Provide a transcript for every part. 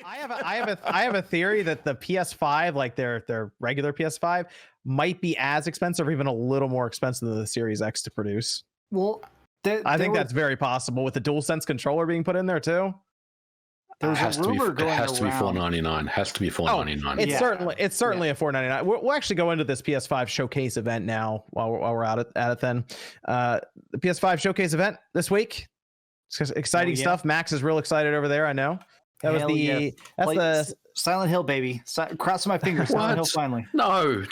I have a theory that the PS5, like their regular PS5, might be as expensive or even a little more expensive than the Series X to produce. Well, I think that's very possible with the DualSense controller being put in there too. There was a rumor going around. It has to be $499. Has to be $499. It's certainly a $499. We'll actually go into this PS5 showcase event now while we're at it. Then the PS5 showcase event this week. It's exciting stuff. Max is real excited over there. I know. That's the Silent Hill, baby. Crossing my fingers. Silent Hill finally. No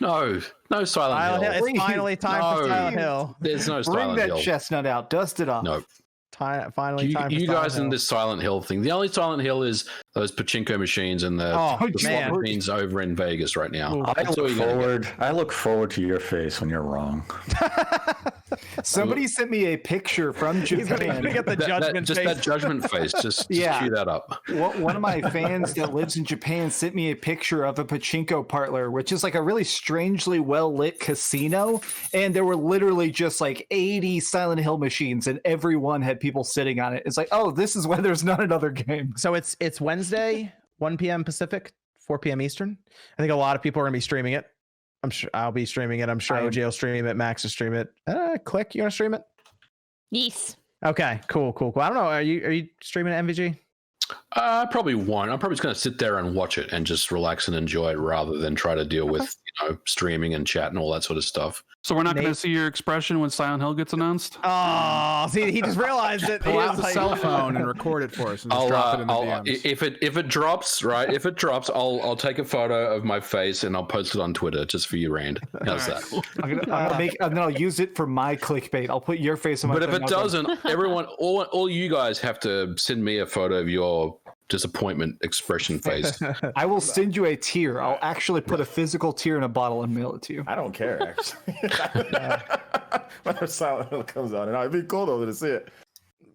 Silent Hill. It's finally time for Silent Hill. There's no Silent Hill. Bring that chestnut out. Dust it off. No. Finally, time for you guys Hill. in this Silent Hill thing. The only Silent Hill is those pachinko machines and the slot machines over in Vegas right now. I look forward to your face when you're wrong. Somebody sent me a picture from Japan. He's gonna get the judgment face. That judgment face. Just cue that up. One of my fans that lives in Japan sent me a picture of a pachinko parlor, which is like a really strangely well lit casino, and there were literally just like 80 Silent Hill machines, and every one had people sitting on it. It's like, oh, this is why there's not another game. So it's Wednesday, 1 p.m. Pacific, 4 p.m. Eastern. I think a lot of people are gonna be streaming it. I'm sure I'll be streaming it. I'm sure OJ will stream it. Max will stream it. Click, you want to stream it? Yes. Okay, cool. I don't know. Are you streaming it, MVG? Probably won't. I'm probably just going to sit there and watch it and just relax and enjoy it rather than try to deal with streaming and chat and all that sort of stuff. So we're not going to see your expression when Silent Hill gets announced? Oh, see, he just realized it. Pull out the cell phone and record it for us. And just drop it in the DMs. If it drops, right? If it drops, I'll take a photo of my face and I'll post it on Twitter just for you, Rand. How's that? I'll use it for my clickbait. I'll put your face on my. But if it doesn't, everyone, all you guys have to send me a photo of your disappointment expression face. I will send you a tear. I'll actually put a physical tear in a bottle and mail it to you. I don't care, actually. Whether Silent Hill comes out, and it'd be cool though to see it.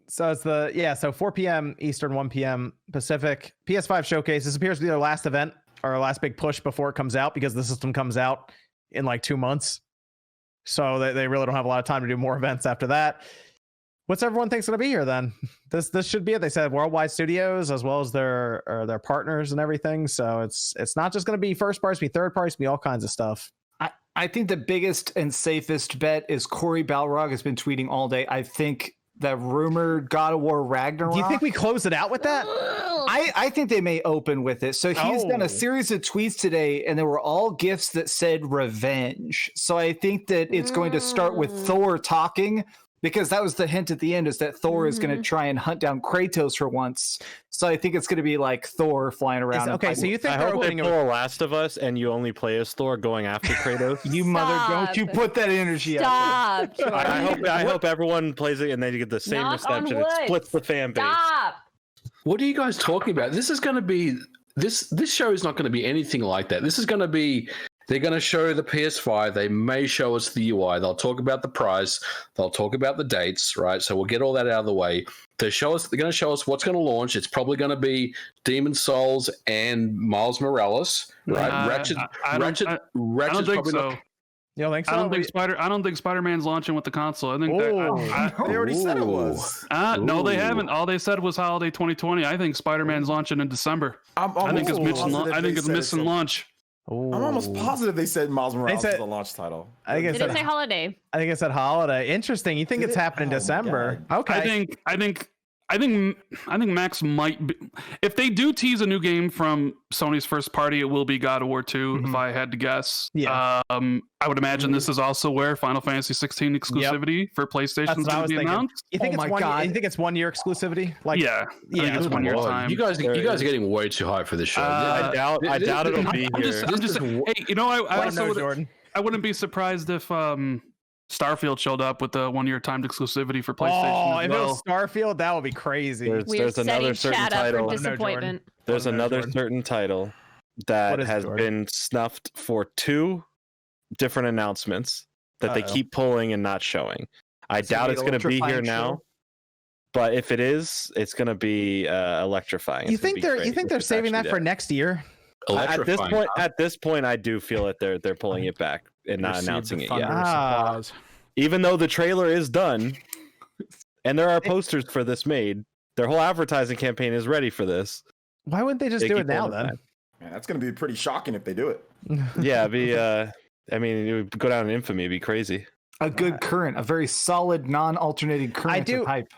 So it's so 4 p.m. Eastern, 1 p.m. Pacific. PS5 showcase. This appears to be their last event or our last big push before it comes out, because the system comes out in like 2 months. So they really don't have a lot of time to do more events after that. What's everyone think's going to be here then? This should be it. They said worldwide studios as well as their partners and everything. So it's not just going to be first party, it's going to be third party, it's going to be all kinds of stuff. I think the biggest and safest bet is Corey Balrog has been tweeting all day. I think the rumored God of War Ragnarok. Do you think we close it out with that? I think they may open with it. So he's done a series of tweets today, and they were all gifts that said revenge. So I think that it's going to start with Thor talking, because that was the hint at the end, is that Thor is going to try and hunt down Kratos for once. So I think it's going to be like Thor flying around. Okay, so you think they're opening The Last of Us and you only play as Thor going after Kratos? You mother, don't you put that energy out there. I hope everyone plays it and they get the same reception. It splits the fan base. Stop. What are you guys talking about? This is going to be this show is not going to be anything like that. This is going to be, they're going to show the PS5. They may show us the UI. They'll talk about the price. They'll talk about the dates, right? So we'll get all that out of the way. They're going to show us what's going to launch. It's probably going to be Demon's Souls and Miles Morales, right? I don't think so. You don't think so? I don't think Spider-Man's launching with the console. I think they already said it was. No, they haven't. All they said was holiday 2020. I think Spider-Man's launching in December. I think it's missing launch. I'm almost positive they said Miles Morales was the launch title. They didn't say holiday. I think it said holiday. Interesting. You think it's happening in December? Okay. I think Max might be, if they do tease a new game from Sony's first party, it will be God of War 2, if I had to guess. Yeah. I would imagine this is also where Final Fantasy 16 exclusivity for PlayStation is going to be announced. You think you think it's 1 year exclusivity? Like, yeah, it's 1 year time. You guys are getting way too hyped for this show. I doubt it'll be here. I'm just hey, you know, I wouldn't be surprised if Starfield showed up with the 1 year timed exclusivity for PlayStation. Oh, if it was Starfield, that would be crazy. There's another certain title. There's another Jordan. certain title that has been snuffed for 2 different announcements that they keep pulling and not showing. I doubt it's going to be here now, but if it is, it's going to be electrifying. You think they're saving that for next year? At this point, I do feel that they're pulling it back and not announcing it yet. Even though the trailer is done, and there are posters for this made, their whole advertising campaign is ready for this. Why wouldn't they just do it now then? Man, that's going to be pretty shocking if they do it. Yeah, it'd be. I mean, it would go down in infamy. It'd be crazy. A good current, a very solid, non-alternating current.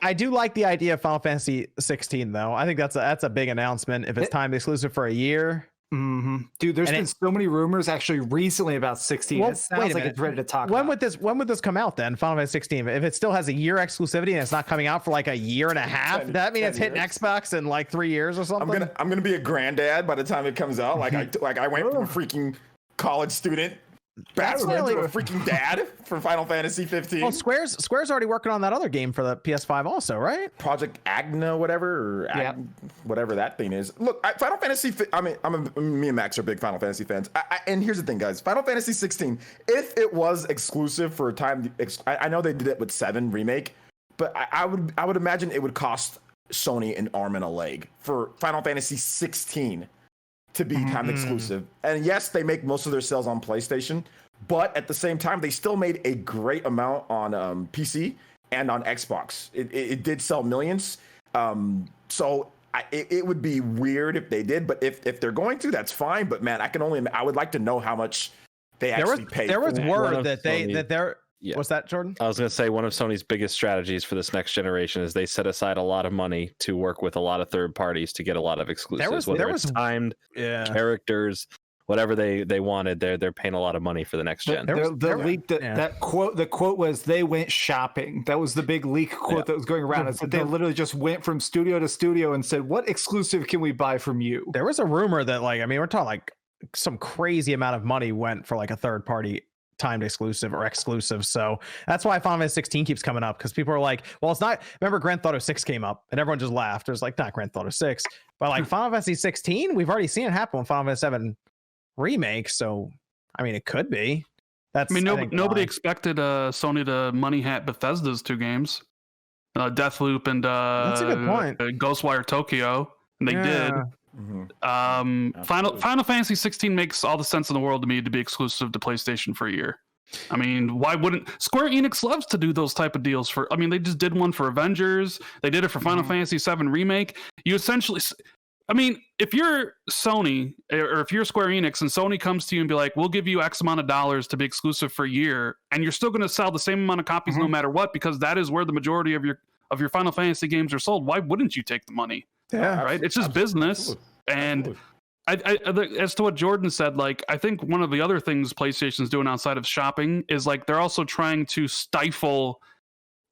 I do like the idea of Final Fantasy 16 though. I think that's a big announcement. If it's timed exclusive for a year. Mm-hmm. Dude, there's been so many rumors actually recently about 16. Well, it sounds like it's ready to talk when about. when would this come out then? Final Fantasy 16. If it still has a year exclusivity and it's not coming out for like a year and a half, that means it's hitting Xbox in like 3 years or something. I'm gonna be a granddad by the time it comes out. Like I went from a freaking college student back to a freaking dad for Final Fantasy 15. Well, Square's already working on that other game for the PS5 also, right? Project Agna, whatever, or whatever that thing is. Look, Final Fantasy. Me and Max are big Final Fantasy fans. And here's the thing, guys. Final Fantasy 16, if it was exclusive for a time, I know they did it with 7 remake, but I would imagine it would cost Sony an arm and a leg for Final Fantasy 16 to be time exclusive. And yes, they make most of their sales on PlayStation, but at the same time, they still made a great amount on PC and on Xbox. It did sell millions. So it would be weird if they did, but if they're going to, that's fine. But man, I would like to know how much they actually paid. There was word that they're. Yeah. What's that, Jordan? I was going to say one of Sony's biggest strategies for this next generation is they set aside a lot of money to work with a lot of third parties to get a lot of exclusives. There was timed characters, whatever they wanted. They're paying a lot of money for the next gen. The quote was they went shopping. That was the big leak quote that was going around. It's that they literally just went from studio to studio and said, "What exclusive can we buy from you?" There was a rumor that we're talking like some crazy amount of money went for like a third party timed exclusive or exclusive. So that's why Final Fantasy 16 keeps coming up, because people are like, well, it's not. Remember Grand Theft Auto 6 came up and everyone just laughed. It was like, not Grand Theft Auto 6, but like Final Fantasy 16, we've already seen it happen with Final Fantasy 7 remake. So I mean, it could be. Nobody expected Sony to money hat Bethesda's 2 games, Deathloop and that's a good point. Ghostwire Tokyo, and they did. Final Fantasy 16 makes all the sense in the world to me to be exclusive to PlayStation for a year. I mean, why wouldn't Square Enix loves to do those type of deals they just did one for Avengers. They did it for Final Fantasy 7 remake. You essentially, if you're Sony or if you're Square Enix and Sony comes to you and be like, we'll give you X amount of dollars to be exclusive for a year, and you're still going to sell the same amount of copies no matter what, because that is where the majority of your Final Fantasy games are sold. Why wouldn't you take the money? Yeah, right. It's just business. And I, as to what Jordan said, I think one of the other things PlayStation's doing outside of shopping is they're also trying to stifle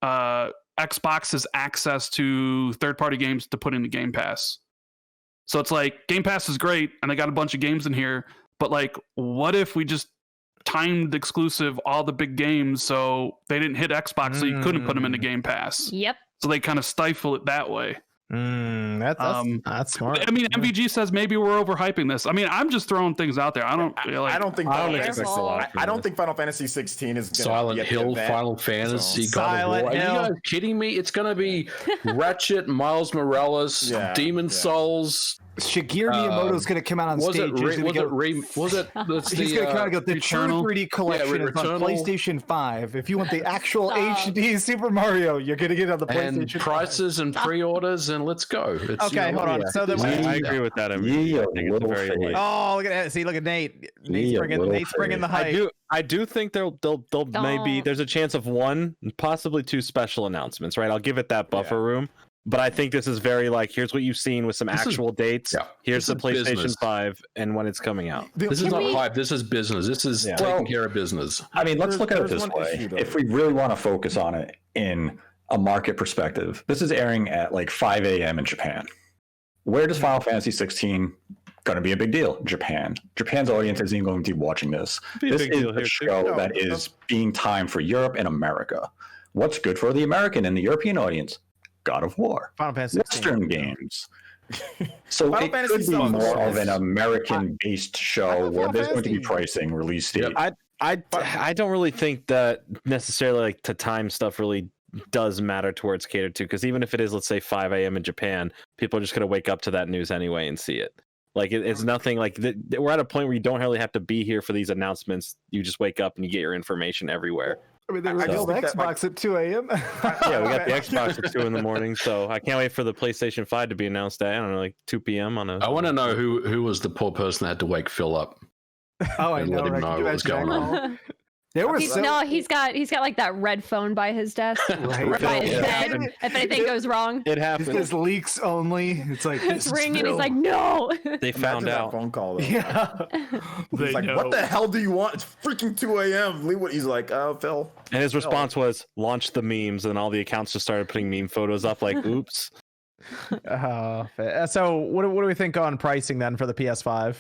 Xbox's access to third-party games to put into Game Pass. So it's like Game Pass is great, and they got a bunch of games in here, but what if we just timed exclusive all the big games so they didn't hit Xbox, so you couldn't put them into Game Pass? Yep. So they kind of stifle it that way. That's smart. MVG says maybe we're overhyping this. I'm just throwing things out there. I don't think Final Fantasy 16 is gonna Silent Hill, Final Fantasy, God of War. Are you guys kidding me? It's gonna be Ratchet, Miles Morales, Demon Souls. Shigeru Miyamoto's going to come out on stage. He's going to come out and go, the True 3D collection is on PlayStation 5. If you want the actual HD Super Mario, you're going to get it on the PlayStation 5. And prices and pre-orders, and let's go. Okay, hold on. So I agree with that. I think it's very late. Oh, look at that. See, look at Nate. Nate's bringing the hype. I do think they'll maybe there's a chance of 1, possibly 2 special announcements, right? I'll give it that buffer room. But I think this is very here's what you've seen with some actual dates. Yeah. Here's the PlayStation business. 5 and when it's coming out. This is not hype. This is business. This is taking care of business. Let's look at it this way. If we really want to focus on it in a market perspective, this is airing at 5 a.m. in Japan. Where does Final Fantasy 16 going to be a big deal? Japan. Japan's audience isn't going to be watching this. This is a show that is being timed for Europe and America. What's good for the American and the European audience? God of War, Final Fantasy Western games. So it could be more of an American-based show where there's going to be pricing, release date. I don't really think that necessarily to time stuff really does matter towards catered to, because even if it is, let's say 5 a.m. in Japan, people are just going to wake up to that news anyway and see it. It's nothing we're at a point where you don't really have to be here for these announcements. You just wake up and you get your information everywhere. I mean, they revealed Xbox at 2 a.m. Yeah, we got the Xbox at 2 in the morning, so I can't wait for the PlayStation 5 to be announced at, I don't know, like 2 p.m. on a... I want to know who was the poor person that had to wake Phil up. Oh, I know. Let him Right? know what was going on. There was he's got like that red phone by his desk, Right. by his bed. If anything goes wrong, It happened. It's leaks only. It's like it's ringing. He's like, no. They found Imagine out. that phone call. Though. Yeah. He's like, what the hell do you want? It's freaking 2 a.m. He's like, oh, Phil. And his response was, launch the memes, and all the accounts just started putting meme photos up like, oops. So what do we think on pricing then for the PS5?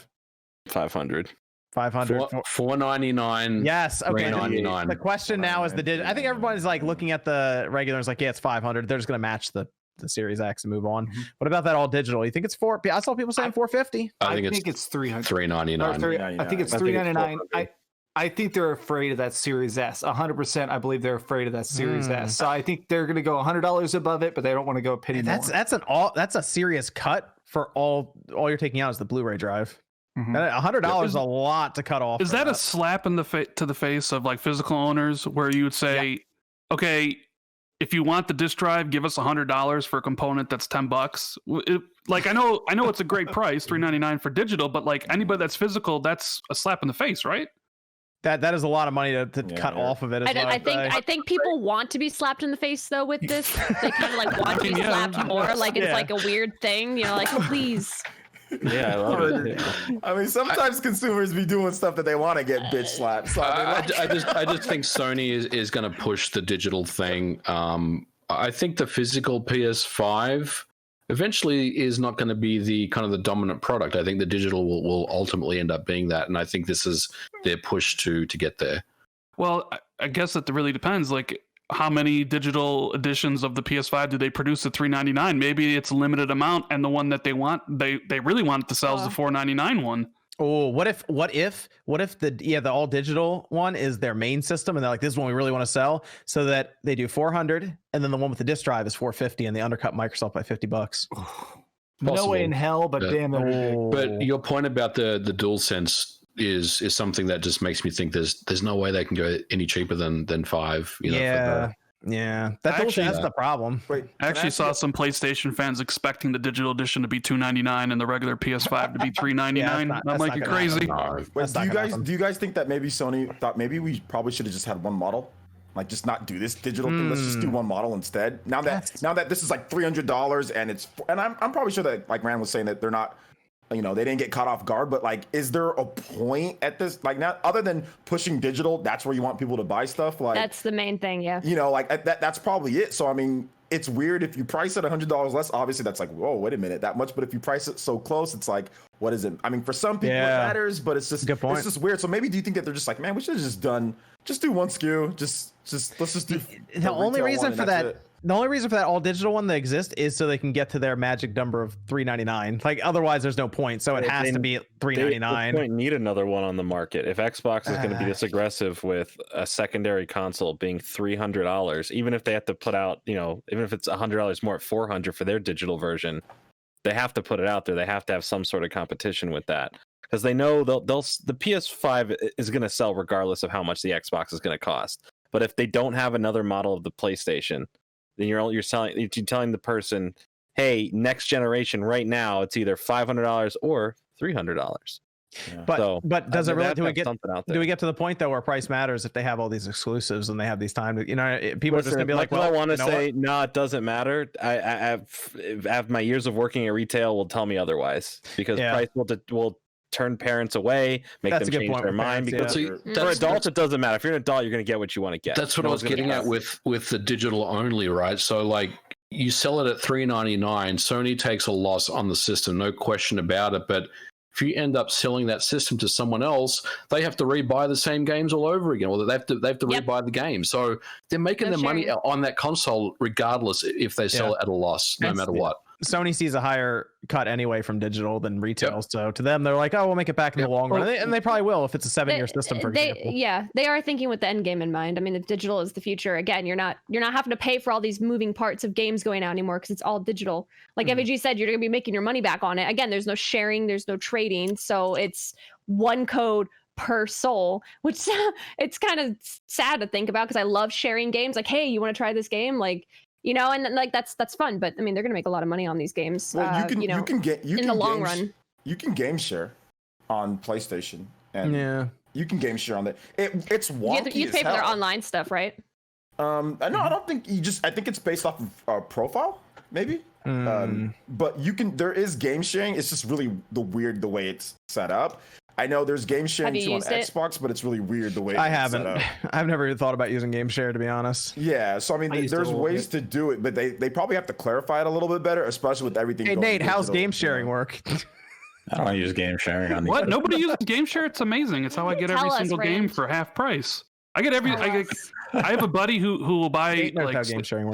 500. 500. $499. Yes. Okay. $399. The question now is I think everybody's like looking at the regular. It's like, yeah, it's 500. They're just going to match the Series X and move on. What about that all digital? You think it's I saw people saying 450. I think it's 300. $399. I think it's 399. I think they're afraid of that Series S. 100%. I believe they're afraid of that Series S. So I think they're going to go $100 above it, but they don't want to go a penny more. That's a serious cut for all you're taking out is the Blu-ray drive. $100 is a lot to cut off. Is that a slap in the to the face of like physical owners, where you would say, okay, if you want the disc drive, give us $100 for a component that's $10? Like I know it's a great price, $399 for digital, but like anybody that's physical, that's a slap in the face, right? That is a lot of money to cut off of it. I think people want to be slapped in the face though with this. They kind of like want to be slapped more. Like it's like a weird thing, like please. Yeah, I love it. I mean, sometimes consumers be doing stuff that they want to get bitch slapped. So I just think Sony is going to push the digital thing. I think the physical PS5 eventually is not going to be the kind of the dominant product. I think the digital will ultimately end up being that, and I think this is their push to get there. Well, I guess it really depends. Like, how many digital editions of the PS5 do they produce at $399? Maybe it's a limited amount, and the one that they want, they really want it to sell is the $499 one. Oh, what if the all digital one is their main system, and they're like, this is one we really want to sell, so that they do 400, and then the one with the disc drive is 450, and they undercut Microsoft by $50. No way in hell, but damn it. But your point about the DualSense is something that just makes me think there's no way they can go any cheaper than $5. That's the problem. I actually saw some PlayStation fans expecting the digital edition to be $299 and the regular PS5 to be $399. I'm like, you're crazy. Wait, do you guys think that maybe Sony thought maybe we probably should have just had one model? Like, just not do this digital thing. Let's just do one model instead. Now that this is like $300 and I'm probably sure that, like Rand was saying, that they're not, they didn't get caught off guard, but like, is there a point at this, like, now other than pushing digital, that's where you want people to buy stuff? Like, that's the main thing. Yeah. Like that's probably it. So, I mean, it's weird if you price it $100 less, obviously that's like, whoa, wait a minute, that much. But if you price it so close, it's like, what is it? I mean, for some people it matters, but it's just, it's just weird. So maybe do you think that they're just like, man, we should have just do one SKU, let's just do the only reason for that. The only reason for that all digital one that exists is so they can get to their magic number of $399. Like, otherwise there's no point. So it has to be $399. They need another one on the market. If Xbox is going to be this aggressive with a secondary console being $300, even if they have to put out, even if it's $100 more at $400 for their digital version, they have to put it out there. They have to have some sort of competition with that, because they know the PS5 is going to sell regardless of how much the Xbox is going to cost. But if they don't have another model of the PlayStation, then you're telling the person, hey, next generation right now, it's either $500 or $300. Yeah. But does it really do we get to the point though where price matters if they have all these exclusives and they have these time to, people are just gonna be like, well, I want to say no, it doesn't matter. I have my years of working at retail will tell me otherwise, because price will turn parents away, make them change their mind. Because for adults, it doesn't matter. If you're an adult, you're going to get what you want to get. That's what I was getting at with the digital only, right? So like, you sell it at $399, Sony takes a loss on the system, no question about it. But if you end up selling that system to someone else, they have to rebuy the same games all over again, or they have to rebuy the game. So they're making their money on that console regardless if they sell it at a loss, no matter what. Sony sees a higher cut anyway from digital than retail. So to them, they're like, oh, we'll make it back in the long run. And they probably will if it's a 7-year system, for example. Yeah, they are thinking with the end game in mind. I mean, if digital is the future, again, you're not having to pay for all these moving parts of games going out anymore because it's all digital. Like FAG said, you're going to be making your money back on it. Again, there's no sharing, there's no trading. So it's one code per soul, which it's kind of sad to think about because I love sharing games. Like, hey, you want to try this game? Like, and like that's fun. But I mean, they're gonna make a lot of money on these games. Well, you can in the long run. You can game share on PlayStation, and you can game share on that. It's wonky. You pay for their online stuff, right? No, I don't think I think it's based off of profile, maybe. But there is game sharing. It's just really the way it's set up. I know there's game sharing too on Xbox, but it's really weird the way it's set up. I've never even thought about using game share, to be honest. Yeah, so I mean, there's ways to do it, but they probably have to clarify it a little bit better, especially with everything. Hey, Nate, how's game sharing work? I don't use game sharing on these. What? Nobody uses game share? It's amazing. It's how I get every single game for half price. I have a buddy who will buy like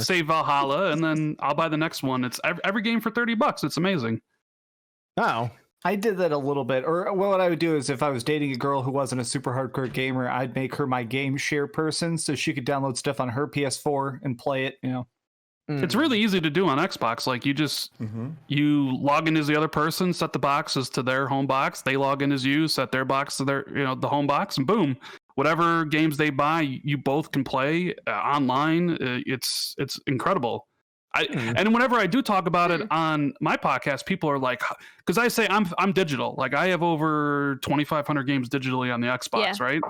say Valhalla, and then I'll buy the next one. It's every game for $30. It's amazing. Oh, I did that a little bit. Or what I would do is if I was dating a girl who wasn't a super hardcore gamer, I'd make her my game share person so she could download stuff on her PS4 and play it. It's really easy to do on Xbox. Like you just you log in as the other person, set the boxes to their home box. They log in as you, set their box to their the home box, and boom. Whatever games they buy, you both can play online. It's incredible. And whenever I do talk about it on my podcast, people are like, because I say I'm digital. Like I have over 2,500 games digitally on the Xbox, right?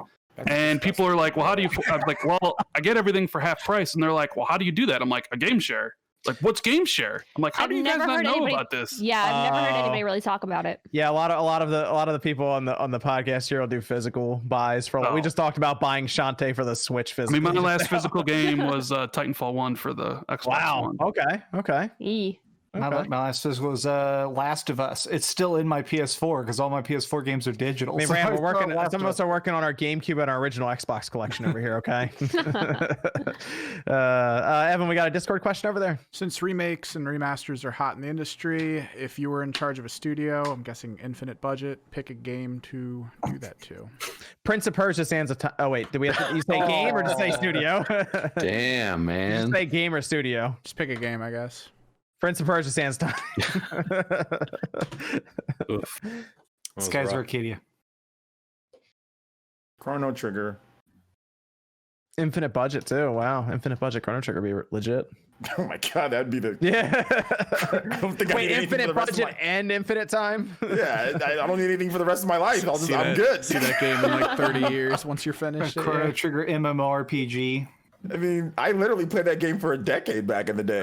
And people are like, well, how do you? I'm like, well, I get everything for half price, and they're like, well, how do you do that? I'm like, a game share. Like, what's game share? I'm like, how do you guys not know about this? Yeah, I've never heard anybody really talk about it. Yeah, a lot of the people on the podcast here will do physical buys for. We just talked about buying Shantae for the Switch physical. I mean, my last physical game was Titanfall 1 for the Xbox One. Okay. My last physical was Last of Us. It's still in my PS4 because all my PS4 games are digital. I mean, Ram, some of us are working on our GameCube and our original Xbox collection over here, okay? Evan, we got a Discord question over there. Since remakes and remasters are hot in the industry, if you were in charge of a studio, I'm guessing infinite budget, pick a game to do that to. Prince of Persia Sands of Time. Oh, wait. Did we have to say game or just say studio? Damn, man. Just say game or studio. Just pick a game, I guess. Prince of Persia Sands Time. Skies of Arcadia. Chrono Trigger. Infinite budget too. Wow, infinite budget Chrono Trigger would be legit. Oh my god, that'd be the I don't think wait, infinite budget and infinite time. Yeah, I don't need anything for the rest of my life. I'm good. See that game in like 30 years once you're finished. Chrono Trigger MMORPG. I mean, I literally played that game for a decade back in the day.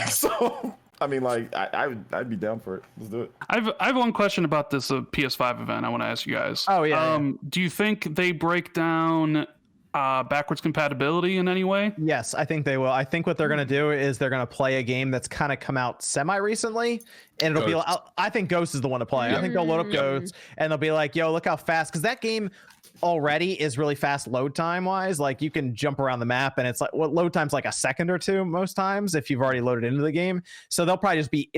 So I mean, like, I'd be down for it. Let's do it. I have one question about this PS5 event. I want to ask you guys. Oh yeah. Do you think they break down backwards compatibility in any way? Yes, I think they will. I think what they're going to do is they're going to play a game that's kind of come out semi-recently, and it'll be. I think Ghost is the one to play. I think they'll load up Ghost, and they'll be like, "Yo, look how fast!" Because that game already is really fast load time wise. Like you can jump around the map, and it's like load time's like a second or two most times if you've already loaded into the game. So it'll probably just be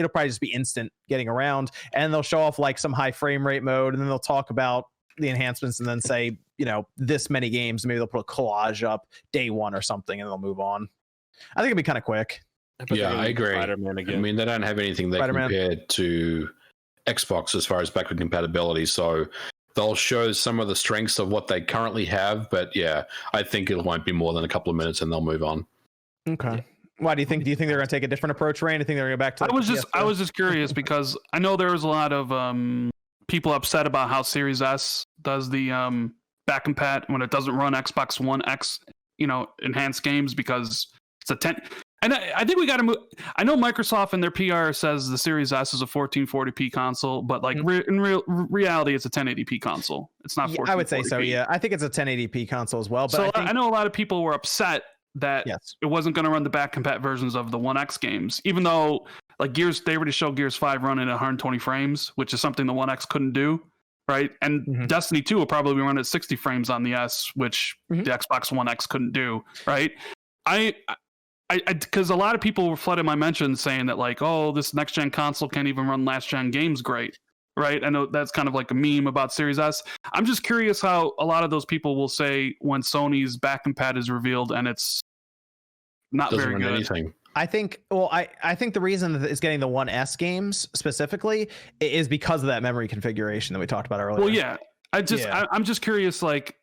instant getting around, and they'll show off like some high frame rate mode, and then they'll talk about the enhancements and then say, this many games, maybe they'll put a collage up day one or something and they'll move on. I think it'd be kind of quick. Yeah, I agree. I mean, they don't have anything that compared to Xbox as far as backward compatibility, so they'll show some of the strengths of what they currently have, but yeah, I think it won't be more than a couple of minutes and they'll move on. Okay. Why do you think they're going to take a different approach, Rand? Do you think they're going to go back to I was just curious because I know there was a lot of people upset about how Series S does the back compat when it doesn't run Xbox One X, enhanced games because it's a 10. And I think we got to move. I know Microsoft in their PR says the Series S is a 1440p console, but like in reality, it's a 1080p console. It's not 1440p. I would say so, yeah. I think it's a 1080p console as well. But so I know a lot of people were upset that it wasn't going to run the back compat versions of the One X games, even though like they already showed Gears 5 running at 120 frames, which is something the One X couldn't do, right? And Destiny 2 will probably run at 60 frames on the S, which the Xbox One X couldn't do, right? Because a lot of people were flooding my mentions saying that like, oh, this next gen console can't even run last gen games great, right? I know that's kind of like a meme about Series S. I'm just curious how a lot of those people will say when Sony's back compat is revealed and it's not very good. Anything. I think the reason that it's getting the One S games specifically is because of that memory configuration that we talked about earlier. Well, yeah. I'm just curious, like,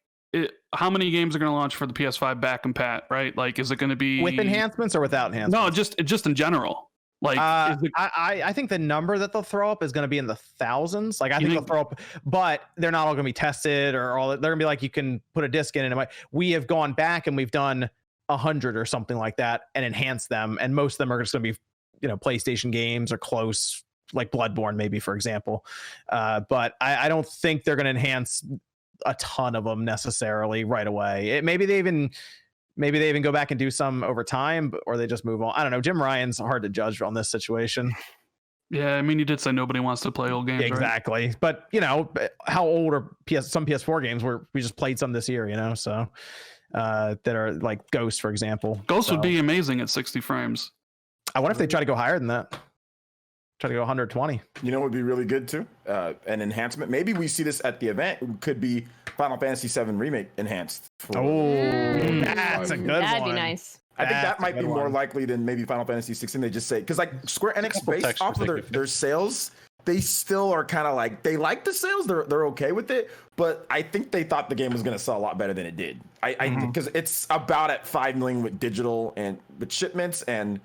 how many games are going to launch for the PS5 back and pat, right? Like, is it going to be with enhancements or without enhancements? No, just in general. Like, I think the number that they'll throw up is going to be in the thousands. Like, I think they'll throw up, but they're not all going to be tested or all. They're going to be like, you can put a disc in and we have gone back and we've done 100 or something like that and enhanced them, and most of them are just going to be, PlayStation games or close, like Bloodborne, maybe, for example. But I don't think they're going to enhance a ton of them necessarily right away. Maybe they even go back and do some over time, or they just move on. I don't know. Jim Ryan's hard to judge on this situation. Yeah, I mean, you did say nobody wants to play old games, exactly. Right? But how old are some PS4 games where we just played some this year? So that are like Ghost, for example. Ghost would be amazing at 60 frames. I wonder if they try to go higher than that. Try to go 120. You know what would be really good too? An enhancement. Maybe we see this at the event. It could be Final Fantasy VII Remake enhanced. That's a good one. That'd be nice. I think that might be more likely than maybe Final Fantasy 16. They just say, because like Square Enix, based off of their sales, they still are kind of like, they like the sales. They're okay with it. But I think they thought the game was going to sell a lot better than it did. Because it's about at 5 million with digital and with shipments and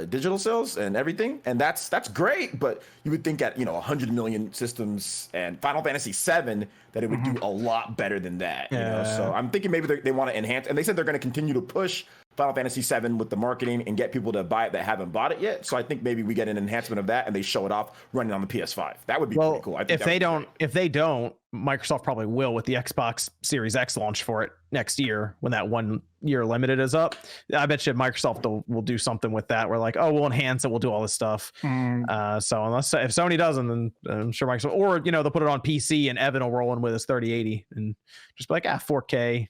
digital sales and everything, and that's great. But you would think at 100 million systems and Final Fantasy VII that it would do a lot better than that. So I'm thinking maybe they want to enhance, and they said they're going to continue to push Final Fantasy VII with the marketing and get people to buy it that haven't bought it yet. So I think maybe we get an enhancement of that and they show it off running on the PS5. That would be pretty cool. I think if they don't, Microsoft probably will with the Xbox Series X launch for it next year when that 1 year limited is up. I bet you Microsoft will do something with that. We're like, we'll enhance it, we'll do all this stuff. So if Sony doesn't, then I'm sure Microsoft, or they'll put it on PC and Evan will roll in with his 3080 and just be like 4K.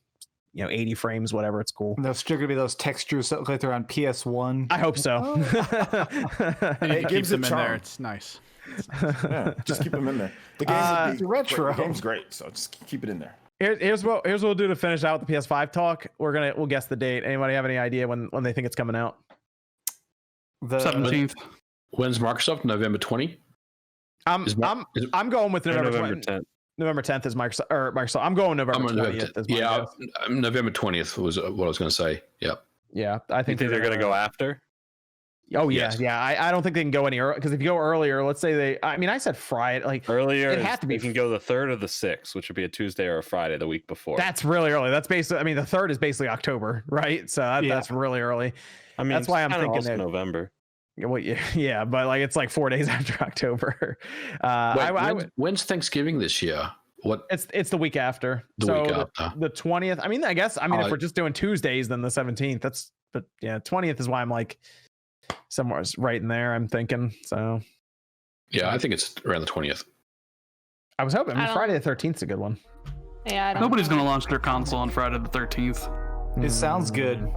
80 frames, whatever. It's cool. And there's still gonna be those textures that look like they're on PS1. I hope so. It gives them in there. It's nice. Yeah, just keep them in there. The game retro. The game's great, so just keep it in there. Here's what we'll do to finish out the PS5 talk. We'll guess the date. Anybody have any idea when they think it's coming out? The 17th. When's Microsoft? November 20? I'm going with November 10th. November 10th is Microsoft. I'm going November 20th. Yeah, November 20th was what I was going to say. Yep. Yeah, I think they're going to go after. Oh yeah, yes. Yeah. I don't think they can go any earlier, because if you go earlier, let's say I said Friday, like earlier. It had to be. You can go the 3rd or the 6th, which would be a Tuesday or a Friday the week before. That's really early. That's basically. I mean, the 3rd is basically October, right? So that's really early. I mean, that's why I'm thinking that November. Well, yeah, but like it's like 4 days after October. When's Thanksgiving this year? What? It's the week after. The 20th. I mean, if we're just doing Tuesdays, then the 17th. 20th is why I'm like somewhere right in there. I'm thinking so. Yeah, I think it's around the 20th. I was hoping. Friday the 13th is a good one. Yeah, nobody's gonna launch their console on Friday the 13th. It sounds good.